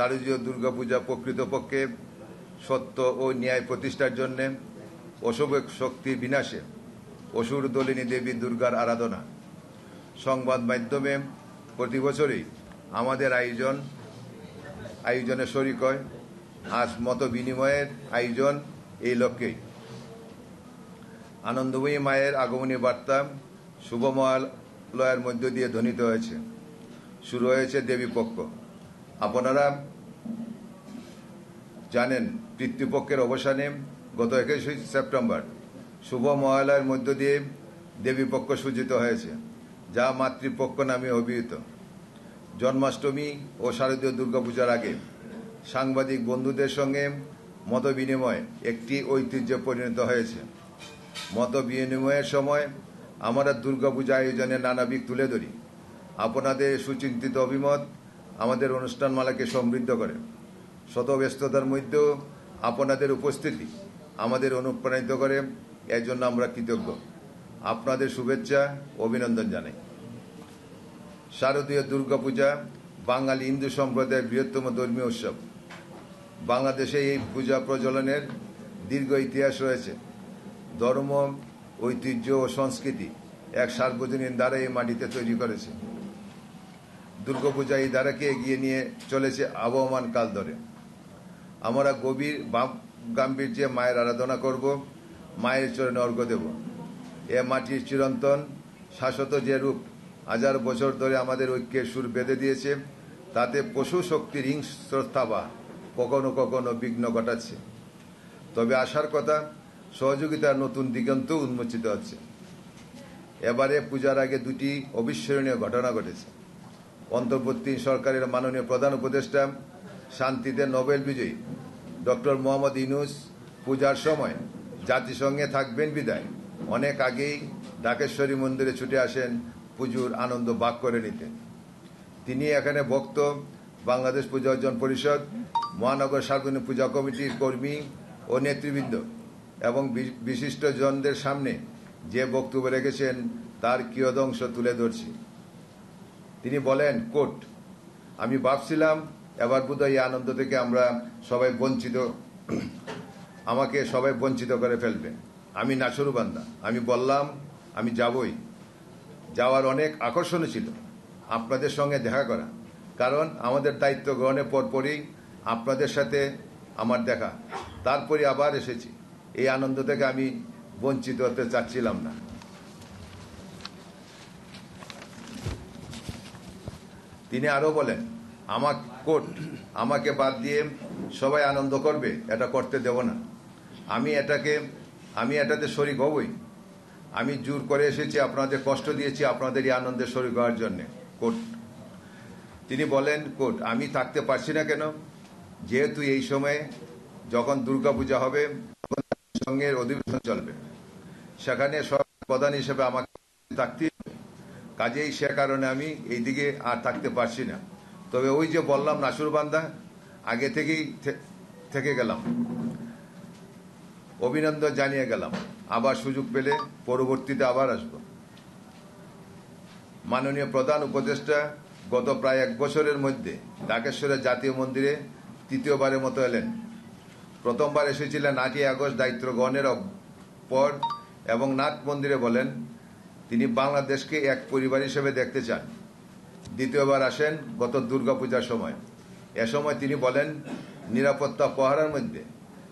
শারদীয় দুর্গাপূজা প্রকৃতপক্ষে সত্য ও ন্যায় প্রতিষ্ঠার জন্য অশুভ শক্তির বিনাশে অসুর দলিনী দেবী দুর্গার আরাধনা। সংবাদ মাধ্যমে প্রতি বছরই আমাদের আয়োজনে শরিক হয়। আজ মত বিনিময়ের আয়োজন এই লক্ষ্যেই। আনন্দময়ী মায়ের আগমনী বার্তা শুভ মহালয়ার মধ্য দিয়ে ধ্বনিত হয়েছে। শুরু হয়েছে দেবী পক্ষ। আপনারা জানেন, পিতৃপক্ষের অবসানে গত 21 সেপ্টেম্বর শুভ মহালয়ার মধ্য দিয়ে দেবী পক্ষ সূচিত হয়েছে, যা মাতৃপক্ষ নামে অভিহিত। জন্মাষ্টমী ও শারদীয় দুর্গাপূজার আগে সাংবাদিক বন্ধুদের সঙ্গে মত বিনিময় একটি ঐতিহ্যে পরিণত হয়েছে। মত বিনিময়ের সময় আমরা দুর্গাপূজা আয়োজনে নানা দিক তুলে ধরি। আপনাদের সুচিন্তিত অভিমত আমাদের অনুষ্ঠানমালাকে সমৃদ্ধ করে। শত ব্যস্ততার মধ্যেও আপনাদের উপস্থিতি আমাদের অনুপ্রাণিত করে। এর জন্য আমরা কৃতজ্ঞ। আপনাদের শুভেচ্ছা অভিনন্দন জানাই। শারদীয় দুর্গাপূজা বাঙালি হিন্দু সম্প্রদায়ের বৃহত্তম ধর্মীয় উৎসব। বাংলাদেশে এই পূজা প্রচলনের দীর্ঘ ইতিহাস রয়েছে। ধর্ম, ঐতিহ্য ও সংস্কৃতি এক সার্বজনীন ধারা এই মাটিতে তৈরি করেছে। দুর্গাপূজা এই ধারাকে এগিয়ে নিয়ে চলেছে আবহমান কাল ধরে। আমরা গভীর গাম্ভীর্যে মায়ের আরাধনা করব, মায়ের চরণে অর্ঘ্য দেব। এ মাটির চিরন্তন শাশ্বত যে রূপ হাজার বছর ধরে আমাদের ঐক্যের সুর বেঁধে দিয়েছে, তাতে পশু শক্তির হিংস্রতা কখনো কখনো বিঘ্ন ঘটাচ্ছে। তবে আশার কথা, সহযোগিতার নতুন দিগন্ত উন্মোচিত হচ্ছে। এবারে পূজার আগে দুটি অবিস্মরণীয় ঘটনা ঘটেছে। অন্তর্বর্তী সরকারের মাননীয় প্রধান উপদেষ্টা, শান্তিতে নোবেল বিজয়ী ডক্টর মোহাম্মদ ইউনূস পূজার সময় জাতিসংঘে থাকবেন বিদায় অনেক আগেই ঢাকেশ্বরী মন্দিরে ছুটে আসেন পুজোর আনন্দ ভাগ করে নিতে। তিনি এখানে ভক্ত, বাংলাদেশ পূজা অর্জন পরিষদ, মহানগর সার্বজনীন পূজা কমিটির কর্মী ও নেতৃবৃন্দ এবং বিশিষ্ট জনদের সামনে যে বক্তব্য রেখেছেন তার কিয়দংশ তুলে ধরছি। তিনি বলেন, কোট, আমি ভাবছিলাম এবার বোধহয় এই আনন্দ থেকে আমাকে সবাই বঞ্চিত করে ফেলবে। আমি নাছোড়বান্দা। আমি বললাম আমি যাবই। যাওয়ার অনেক আকর্ষণ ছিল আপনাদের সঙ্গে দেখা করা, কারণ আমাদের দায়িত্ব গ্রহণের পরপরই আপনাদের সাথে আমার দেখা। তারপরে আবার এসেছি। এই আনন্দ থেকে আমি বঞ্চিত হতে চাচ্ছিলাম না। তিনি আরো বলেন, আমাকে বাদ দিয়ে সবাই আনন্দ করবে এটা করতে দেব না। আমি এটাতে শরিক হবই। আমি জোর করে এসেছি, আপনাদের কষ্ট দিয়েছি আপনাদের এই আনন্দের শরিক হওয়ার জন্য। কোট। তিনি বলেন, কোট, আমি থাকতে পারছি না কেন? যেহেতু এই সময়ে যখন দুর্গাপূজা হবে সঙ্গে অধিবেশন চলবে, সেখানে সব প্রধান হিসেবে আমাকে থাকতে, কাজেই সে কারণে আমি এই দিকে আর থাকতে পারছি না। তবে ওই যে বললাম নাছোড়বান্দা, আগে থেকেই থেকে গেলাম, অভিনন্দন জানিয়ে গেলাম। আবার সুযোগ পেলে পরবর্তীতে আবার আসব। মাননীয় প্রধান উপদেষ্টা গত প্রায় 1 বছরের মধ্যে ঢাকেশ্বরের জাতীয় মন্দিরে তৃতীয়বারের মতো এলেন। প্রথমবার এসেছিলেন 8ই আগস্ট দায়িত্ব গ্রহণের পর এবং নাথ মন্দিরে বলেন তিনি বাংলাদেশকে এক পরিবার হিসেবে দেখতে চান। দ্বিতীয়বার আসেন গত দুর্গাপূজার সময়। এ সময় তিনি বলেন নিরাপত্তা পাহারার মধ্যে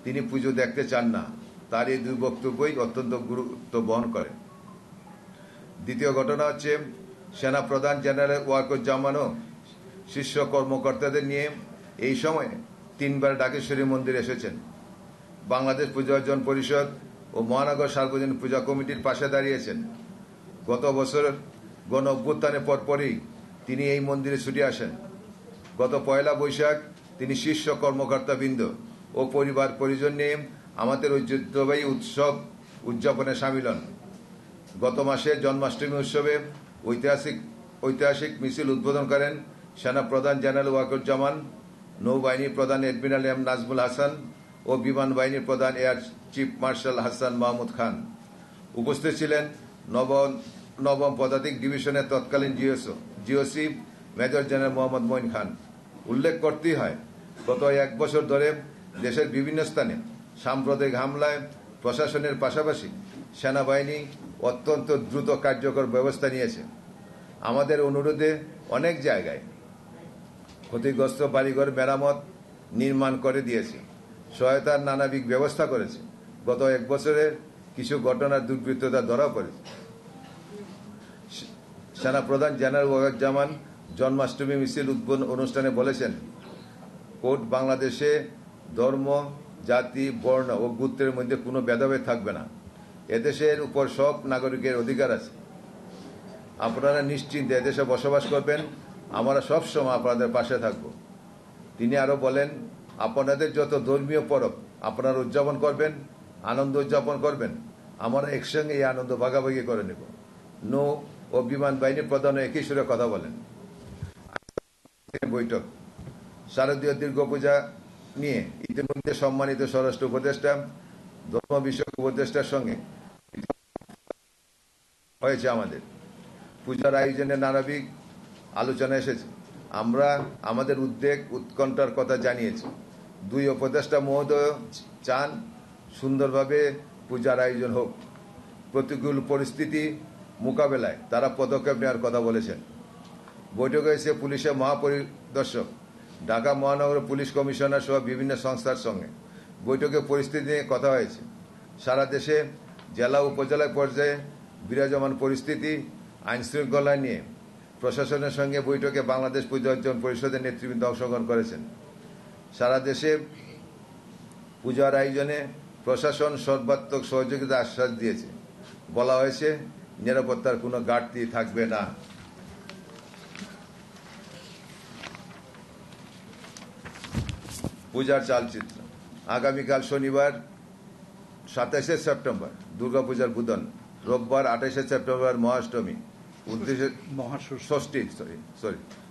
তিনি পুজো দেখতে চান না। তার এই দুই বক্তব্যই অত্যন্ত গুরুত্ব বহন করে। দ্বিতীয় ঘটনা হচ্ছে, সেনা প্রধান জেনারেল ওয়াকারুজ্জামানও শীর্ষ কর্মকর্তাদের নিয়ে এই সময়ে 3বার ঢাকেশ্বরী মন্দিরে এসেছেন। বাংলাদেশ পূজা অর্জন পরিষদ ও মহানগর সার্বজনীন পূজা কমিটির পাশে দাঁড়িয়েছেন। গত বছর গণ অভ্যুত্থানের পরপরই তিনি এই মন্দিরে ছুটে আসেন। গত 1 বৈশাখ তিনি শীর্ষ কর্মকর্তাবৃন্দ ও পরিবার পরিজন নিয়ে আমাদের ঐতিহ্যবাহী উৎসব উদযাপনে সামিল হন। গত মাসে জন্মাষ্টমী উৎসবে ঐতিহাসিক মিছিল উদ্বোধন করেন সেনা প্রধান জেনারেল ওয়াকারুজ্জামান, নৌবাহিনীর প্রধান এডমিরাল এম নাজমুল হাসান ও বিমান বাহিনীর প্রধান air chief marshal Hasan Mahmood Khan. উপস্থিত ছিলেন নবম পদাতিক ডিভিশনের তৎকালীন GOC major general Mohammad Moeen Khan. উল্লেখ করতেই হয়, গত 1 বছর ধরে দেশের বিভিন্ন স্থানে সাম্প্রদায়িক হামলায় প্রশাসনের পাশাপাশি সেনাবাহিনী অত্যন্ত দ্রুত কার্যকর ব্যবস্থা নিয়েছে। আমাদের অনুরোধে অনেক জায়গায় ক্ষতিগ্রস্ত বাড়িঘর মেরামত নির্মাণ করে দিয়েছে, সহায়তার নানাবিধ ব্যবস্থা করেছে। গত 1 বছরের কিছু ঘটনার দুর্বৃত্ততা ধরা পড়েছে। সেনাপ্রধান জেনারেল ওয়াকারুজ্জামান জন্মাষ্টমী মিছিল উদ্বোধন অনুষ্ঠানে বলেছেন, কোর্ট বাংলাদেশে ধর্ম, জাতি, বর্ণ ও গোত্রের মধ্যে কোনো ভেদাভেদ থাকবে না। এদেশের উপর সব নাগরিকের অধিকার আছে। আপনারা নিশ্চিন্তে এদেশে বসবাস করবেন, আমরা সবসময় আপনাদের পাশে থাকব। তিনি আরো বলেন, আপনাদের যত ধর্মীয় পরব আপনারা উদযাপন করবেন, আনন্দ উদযাপন করবেন, আমরা একসঙ্গে এই আনন্দ ভাগাভাগি করে নেব। নৌ ও বিমান বাহিনী প্রধান একই সুরে কথা বলেন। বৈঠক শারদীয় দুর্গাপূজা নিয়ে ইতিমধ্যে সম্মানিত স্বরাষ্ট্র উপদেষ্টা, ধর্ম বিষয়ক উপদেষ্টার সঙ্গে হয়েছে। আমাদের পূজার আয়োজনে নানাবিধ আলোচনা এসেছে। আমরা আমাদের উদ্বেগ উৎকণ্ঠার কথা জানিয়েছি। 2 উপদেষ্টা মহোদয় চান সুন্দরভাবে পূজার আয়োজন হোক। প্রতিকূল পরিস্থিতি মোকাবেলায় তারা পদক্ষেপ নেওয়ার কথা বলেছেন। বৈঠকে এসে পুলিশের মহাপরিদর্শক, ঢাকা মহানগর পুলিশ কমিশনার সহ বিভিন্ন সংস্থার সঙ্গে বৈঠকে পরিস্থিতি নিয়ে কথা হয়েছে। সারা দেশে জেলা উপজেলা পর্যায়ে বিরাজমান পরিস্থিতি, আইন শৃঙ্খলা নিয়ে প্রশাসনের সঙ্গে বৈঠকে বাংলাদেশ পূজা অর্জন পরিষদের নেতৃবৃন্দ অংশগ্রহণ করেছেন। সারা দেশে পূজার আয়োজনে প্রশাসন সর্বাত্মক সহযোগিতা আশ্বাস দিয়েছে। বলা হয়েছে, নিরাপত্তার কোনো ঘাটতি থাকবে না। পূজার চালচিত্র আগামীকাল শনিবার 27শে সেপ্টেম্বর দুর্গাপূজার বুধন, রোববার 28শে সেপ্টেম্বর মহাষ্টমী,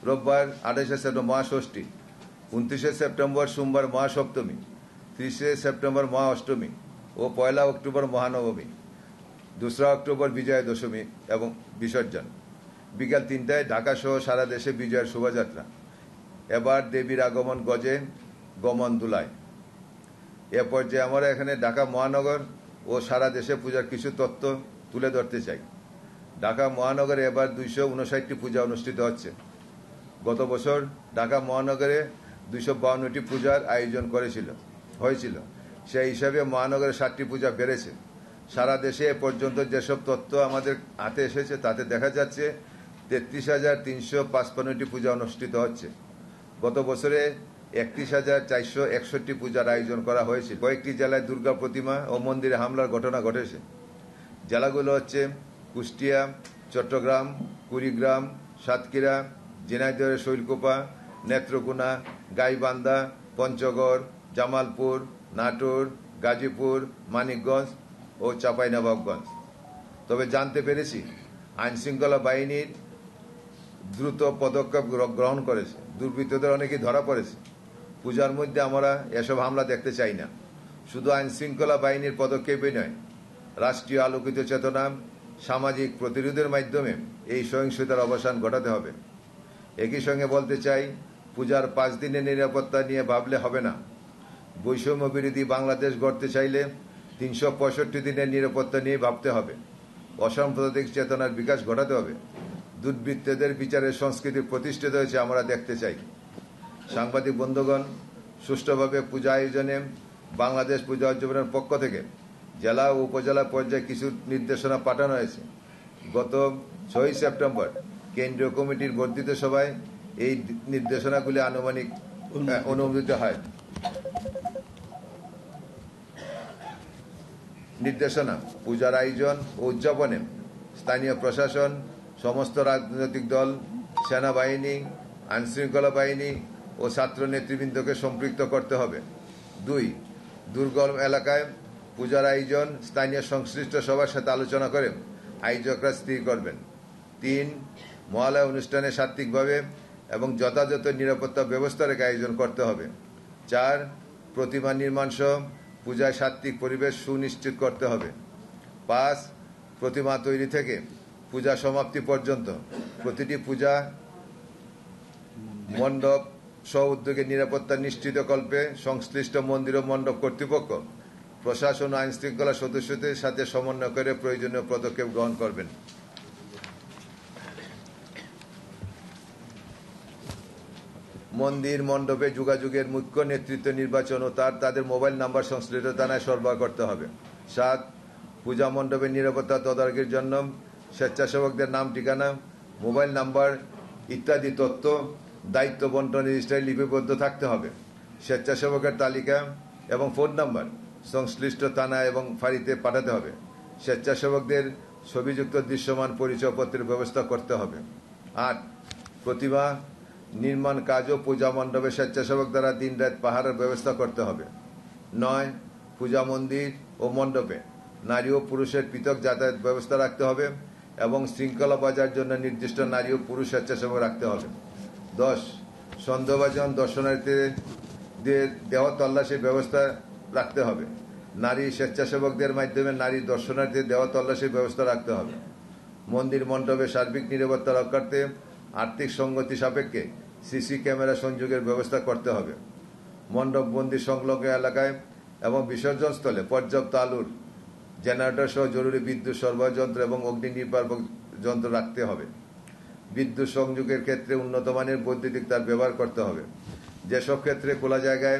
রোববার 28শে সেপ্টেম্বর মহাষষ্ঠী, 29শে সেপ্টেম্বর সোমবার মহাসপ্তমী, 30শে সেপ্টেম্বর মহাঅষ্টমী ও 1 অক্টোবর মহানবমী, 2 অক্টোবর বিজয়া দশমী এবং বিসর্জন। বিকাল 3টায় ঢাকা সহ সারা দেশে বিজয়ের শোভাযাত্রা। এবার দেবীর আগমন গজে, গমন দুলায়। এ পর্যায়ে আমরা এখানে ঢাকা মহানগর ও সারা দেশে পূজার কিছু তথ্য তুলে ধরতে চাই। ঢাকা মহানগরে এবার 259টি পূজা অনুষ্ঠিত হচ্ছে। গত বছর ঢাকা মহানগরে 252টি পূজার আয়োজন হয়েছিল। সেই হিসাবে মহানগরে 7টি পূজা বেড়েছে। সারা দেশে এ পর্যন্ত যেসব তথ্য আমাদের হাতে এসেছে তাতে দেখা যাচ্ছে 33,355টি পূজা অনুষ্ঠিত হচ্ছে। গত বছরে 31,461 পূজার আয়োজন করা হয়েছিল। কয়েকটি জেলায় দুর্গা প্রতিমা ও মন্দিরে হামলার ঘটনা ঘটেছে। জেলাগুলো হচ্ছে কুষ্টিয়া, চট্টগ্রাম, কুড়িগ্রাম, সাতক্ষীরা, ঝিনাইদহের শৈলকুপা, নেত্রকোনা, গাইবান্ধা, পঞ্চগড়, জামালপুর, নাটোর, গাজীপুর, মানিকগঞ্জ ও চাঁপাইনবাবগঞ্জ। তবে জানতে পেরেছি আইনশৃঙ্খলা বাহিনীর দ্রুত পদক্ষেপ গ্রহণ করেছে। দুর্বৃত্তদের অনেকেই ধরা পড়েছে। পূজার মধ্যে আমরা এসব হামলা দেখতে চাই না। শুধু আইনশৃঙ্খলা বাহিনীর পদক্ষেপই নয়, রাষ্ট্রীয় আলোকিত চেতনা, সামাজিক প্রতিরোধের মাধ্যমে এই সহিংসতার অবসান ঘটাতে হবে। একই সঙ্গে বলতে চাই, পূজার 5 দিনের নিরাপত্তা নিয়ে ভাবলে হবে না। বৈষম্য বিরোধী বাংলাদেশ গড়তে চাইলে 365 দিনের নিরাপত্তা নিয়ে ভাবতে হবে। অসাম্প্রদায়িক চেতনার বিকাশ ঘটাতে হবে। দুর্বৃত্তদের বিচারের সংস্কৃতি প্রতিষ্ঠিত হয়েছে আমরা দেখতে চাই। সাংবাদিক বন্ধুগণ, সুষ্ঠুভাবে পূজা আয়োজনে বাংলাদেশ পূজা উদযাপনের পক্ষ থেকে জেলা ও উপজেলা পর্যায়ে কিছু নির্দেশনা পাঠানো হয়েছে। গত 6 সেপ্টেম্বর কেন্দ্রীয় কমিটির বর্ধিত সভায় এই নির্দেশনাগুলি অনুমোদিত হয়। নির্দেশনা পূজার আয়োজন ও উদযাপনে স্থানীয় প্রশাসন, সমস্ত রাজনৈতিক দল, সেনাবাহিনী, আইনশৃঙ্খলা বাহিনী ও ছাত্র নেতৃবৃন্দকে সম্পৃক্ত করতে হবে। 2. দুর্গম এলাকায় পূজার আয়োজন স্থানীয় সংশ্লিষ্ট সবার সাথে আলোচনা করে আয়োজকরা স্থির করবেন। 3. মহালয়া অনুষ্ঠানে সাত্ত্বিকভাবে এবং যথাযথ নিরাপত্তা ব্যবস্থা রেখে আয়োজন করতে হবে। 4. প্রতিমা নির্মাণ সহ পূজায় সাত্ত্বিক পরিবেশ সুনিশ্চিত করতে হবে। 5. প্রতিমা তৈরি থেকে পূজা সমাপ্তি পর্যন্ত প্রতিটি পূজা মণ্ডপ স্ব-উদ্যোগে নিরাপত্তা নিশ্চিতকল্পে সংশ্লিষ্ট মন্দির ও মণ্ডপ কর্তৃপক্ষ প্রশাসন ও আইন শৃঙ্খলা সদস্যদের সাথে সমন্বয় করে প্রয়োজনীয় পদক্ষেপ গ্রহণ করবেন। মন্দির মণ্ডপে যোগাযোগের মুখ্য নেতৃত্ব নির্বাচন ও তাদের মোবাইল নাম্বার সংশ্লিষ্ট থানায় সরবরাহ করতে হবে। 7. পূজা মণ্ডপের নিরাপত্তা তদারকির জন্য স্বেচ্ছাসেবকদের নাম, ঠিকানা, মোবাইল নাম্বার ইত্যাদি তথ্য দায়িত্ব বন্টন রেজিস্টারে লিপিবদ্ধ থাকতে হবে। স্বেচ্ছাসেবকের তালিকা এবং ফোন নাম্বার সংশ্লিষ্ট থানা এবং ফাঁড়িতে পাঠাতে হবে। স্বেচ্ছাসেবকদের ছবিযুক্ত দৃশ্যমান পরিচয়পত্রের ব্যবস্থা করতে হবে। 8. প্রতিমা নির্মাণ কাজ ও পূজা মণ্ডপে স্বেচ্ছাসেবক দ্বারা দিনরাত পাহারার ব্যবস্থা করতে হবে। 9. পূজা মন্দির ও মণ্ডপে নারী ও পুরুষের পৃথক যাতায়াত ব্যবস্থা রাখতে হবে এবং শৃঙ্খলা বজায়ের জন্য নির্দিষ্ট নারী ও পুরুষ স্বেচ্ছাসেবক রাখতে হবে। 10. সন্দেহভাজন দর্শনার্থীদের দেহ তল্লাশির ব্যবস্থা রাখতে হবে। নারী স্বেচ্ছাসেবকদের মাধ্যমে নারী দর্শনার্থীদের দেহ তল্লাশির ব্যবস্থা রাখতে হবে। মন্দির মণ্ডপে সার্বিক নিরাপত্তা রক্ষার্থে আর্থিক সঙ্গতি সাপেক্ষে সিসি ক্যামেরা সংযোগের ব্যবস্থা করতে হবে। মণ্ডপ মন্দির সংলগ্ন এলাকায় এবং বিসর্জন স্থলে পর্যাপ্ত আলোর জেনারেটর সহ জরুরি বিদ্যুৎ সরবরাহ যন্ত্র এবং অগ্নি নির্বাপক যন্ত্র রাখতে হবে। বিদ্যুৎ সংযোগের ক্ষেত্রে উন্নত মানের বৈদ্যুতিক তার ব্যবহার করতে হবে। যেসব ক্ষেত্রে খোলা জায়গায়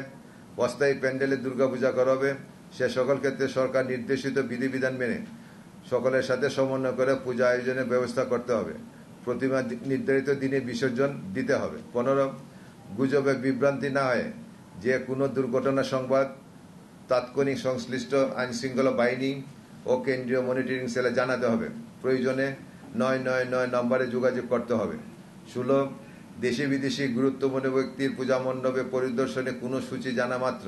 অস্থায়ী প্যান্ডেলে দুর্গাপূজা করা হবে সে সকল ক্ষেত্রে সরকার নির্দেশিত বিধিবিধান মেনে সকলের সাথে সমন্বয় করে পূজা আয়োজনের ব্যবস্থা করতে হবে। প্রতিমা নির্ধারিত দিনে বিসর্জন দিতে হবে। 15. গুজবে বিভ্রান্তি না হয়ে যে কোনো দুর্ঘটনা সংবাদ তাৎক্ষণিক সংশ্লিষ্ট আইনশৃঙ্খলা বাহিনী ও কেন্দ্রীয় মনিটরিং সেলে জানাতে হবে। প্রয়োজনে 999 নম্বরে যোগাযোগ করতে হবে। 16. দেশি বিদেশি গুরুত্বপূর্ণ ব্যক্তির পূজা মণ্ডপে পরিদর্শনে কোনো সূচি জানা মাত্র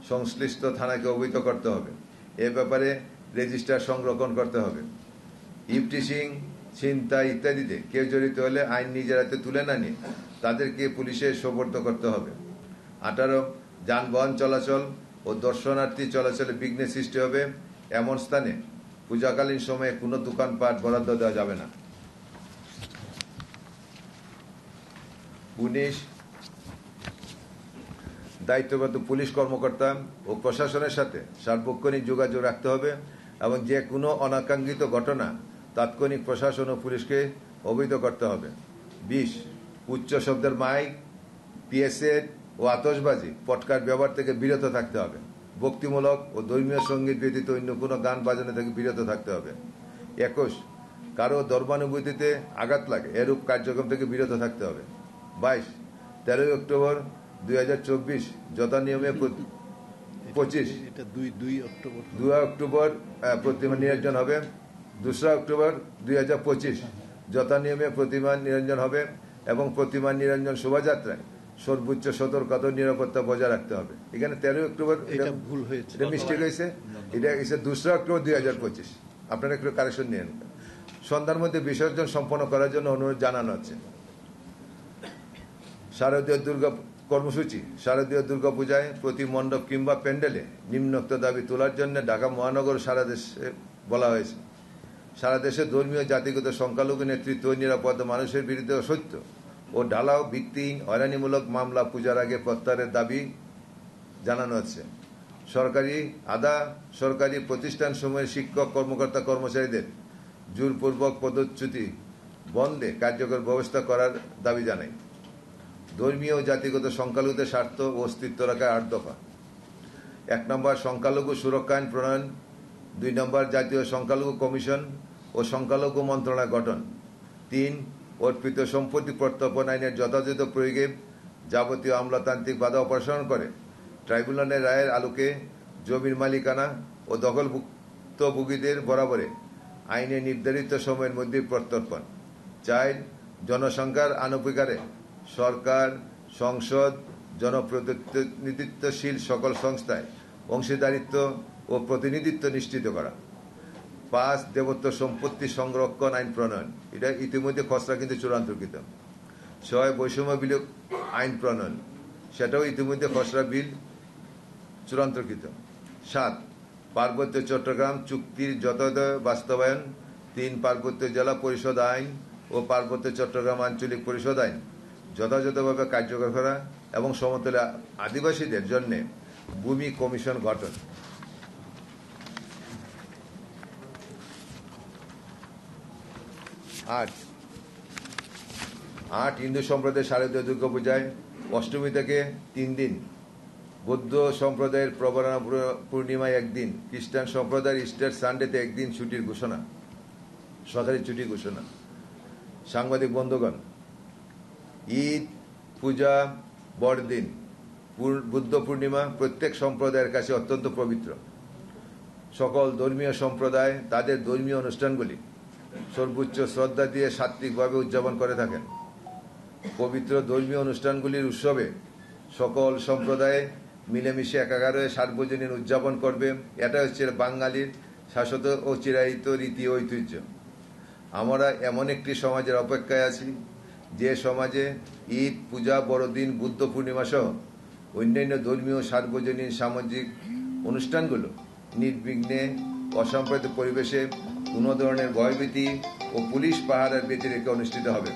সংশ্লিষ্ট থানাকে অবহিত করতে হবে। এ ব্যাপারে রেজিস্টার সংরক্ষণ করতে হবে। ইফটিজিং, ছিনতাই ইত্যাদিতে কেউ জড়িত হলে আইন নিজের হাতে তুলে না নিয়ে তাদেরকে পুলিশে সোপর্দ করতে হবে। 18. যানবাহন চলাচল ও দর্শনার্থী চলাচলে বিঘ্ন সৃষ্টি হবে এমন স্থানে পূজাকালীন সময়ে কোনো দোকানপাট বরাদ্দ দেওয়া যাবে না। 19. দায়িত্বরত পুলিশ কর্মকর্তা ও প্রশাসনের সাথে সার্বক্ষণিক যোগাযোগ রাখতে হবে এবং যে কোনো অনাকাঙ্ক্ষিত ঘটনা তাৎক্ষণিক প্রশাসন ও পুলিশকে অবহিত করতে হবে। 20. উচ্চ শব্দের মাইক, পিএসএ ও আতশবাজি পটকার ব্যবহার থেকে বিরত থাকতে হবে। ভক্তিমূলক ও ধর্মীয় সঙ্গীত ব্যতীত অন্য কোনো গান বাজানো থেকে বিরত থাকতে হবে। 21. কারো ধর্মানুভূতিতে আঘাত লাগে এরূপ কার্যক্রম থেকে বিরত থাকতে হবে। 22. 13 অক্টোবর 2024 যথানিয়মে 2 অক্টোবর প্রতিমা নিরঞ্জন হবে। 2 অক্টোবর 2025 যথানিয়মে প্রতিমা নিরঞ্জন হবে এবং প্রতিমা নিরঞ্জন শোভাযাত্রায় সর্বোচ্চ সতর্কতা নিরাপত্তা বজায় রাখতে হবে। এখানে 13 অক্টোবর ভুল হয়েছে, এটা মিস্টেক হয়েছে, এটা হচ্ছে 2 অক্টোবর 2025। আপনারা একটু কারেকশন নিন। সন্ধ্যার মধ্যে বিসর্জন সম্পন্ন করার জন্য অনুরোধ জানানো হচ্ছে। শারদীয় দুর্গা কর্মসূচি। শারদীয় দুর্গাপূজায় প্রতি মণ্ডপ কিংবা প্যান্ডেলে নিম্নোক্ত দাবি তোলার জন্য ঢাকা মহানগর সারা দেশে বলা হয়েছে। সারা দেশে ধর্মীয় জাতিগত সংখ্যালঘু নেতৃত্ব ও নিরাপদ মানুষের বিরুদ্ধে অসত্য ও ঢালাও ভিত্তিহীন হয়রানিমূলক মামলা পূজার আগে প্রত্যাহারের দাবি জানানো হচ্ছে। সরকারি প্রতিষ্ঠানসমূহের শিক্ষক কর্মকর্তা কর্মচারীদের জোরপূর্বক পদচ্যুতি বন্ধে কার্যকর ব্যবস্থা করার দাবি জানাই। ধর্মীয় ও জাতিগত সংখ্যালঘুদের স্বার্থ ও অস্তিত্ব রাখার 8 দফা। 1 নম্বর সংখ্যালঘু সুরক্ষা আইন প্রণয়ন। 2 নম্বর জাতীয় সংখ্যালঘু কমিশন ও সংখ্যালঘু মন্ত্রণালয় গঠন। 3 অর্পিত সম্পত্তি প্রত্যর্পণ আইনের যথাযথ প্রয়োগে যাবতীয় আমলাতান্ত্রিক বাধা অপসারণ করে ট্রাইব্যুনালের রায়ের আলোকে জমির মালিকানা ও দখলভুক্তভোগীদের বরাবরে আইনে নির্ধারিত সময়ের মধ্যে প্রত্যর্পণ। 4 জনসংখ্যার আনুপাতিকারে সরকার, সংসদ, জনপ্রতিনিধিত্বশীল সকল সংস্থায় অংশীদারিত্ব ও প্রতিনিধিত্ব নিশ্চিত করা। 5 দেবত্ব সম্পত্তি সংরক্ষণ আইন প্রণয়ন। এটা ইতিমধ্যে খসড়া কিন্তু চূড়ান্তকৃত। 6 বৈষম্য বিলোপ আইন প্রণয়ন, সেটাও ইতিমধ্যে খসড়া বিল চূড়ান্তকৃত। 7 পার্বত্য চট্টগ্রাম চুক্তির যথাযথ বাস্তবায়ন। 3 পার্বত্য জেলা পরিষদ আইন ও পার্বত্য চট্টগ্রাম আঞ্চলিক পরিষদ আইন যথাযথভাবে কার্যকর করা। এবং সমতলে আদিবাসীদের জন্য ভূমি কমিশন গঠন। 8 হিন্দু সম্প্রদায়ের শারদীয় দুর্গাপূজায় অষ্টমী থেকে 3 দিন, বৌদ্ধ সম্প্রদায়ের প্রবরণা পূর্ণিমায় 1 দিন, খ্রিস্টান সম্প্রদায়ের ইস্টার সানডেতে 1 দিন ছুটির ঘোষণা, সরকারি ছুটি ঘোষণা। সাংবাদিক বন্ধুগণ, ঈদ, পূজা, বড়দিন, বুদ্ধ পূর্ণিমা প্রত্যেক সম্প্রদায়ের কাছে অত্যন্ত পবিত্র। সকল ধর্মীয় সম্প্রদায় তাদের ধর্মীয় অনুষ্ঠানগুলি সর্বোচ্চ শ্রদ্ধা দিয়ে সাত্ত্বিকভাবে উদযাপন করে থাকেন। পবিত্র ধর্মীয় অনুষ্ঠানগুলির উৎসবে সকল সম্প্রদায় মিলেমিশে একাকার হয়ে সার্বজনীন উদযাপন করবে। এটা হচ্ছে বাঙালির শাশ্বত ও চিরায়িত রীতি ঐতিহ্য। আমরা এমন একটি সমাজের অপেক্ষায় আছি যে সমাজে ঈদ, পূজা, বড়দিন, বুদ্ধ পূর্ণিমা সহ অন্যান্য ধর্মীয় সার্বজনীন সামাজিক অনুষ্ঠানগুলো নির্বিঘ্নে অসাম্প্রদায়িক পরিবেশে কোনো ধরনের ভয়ভীতি ও পুলিশ পাহারার ব্যতিরেকে অনুষ্ঠিত হবে।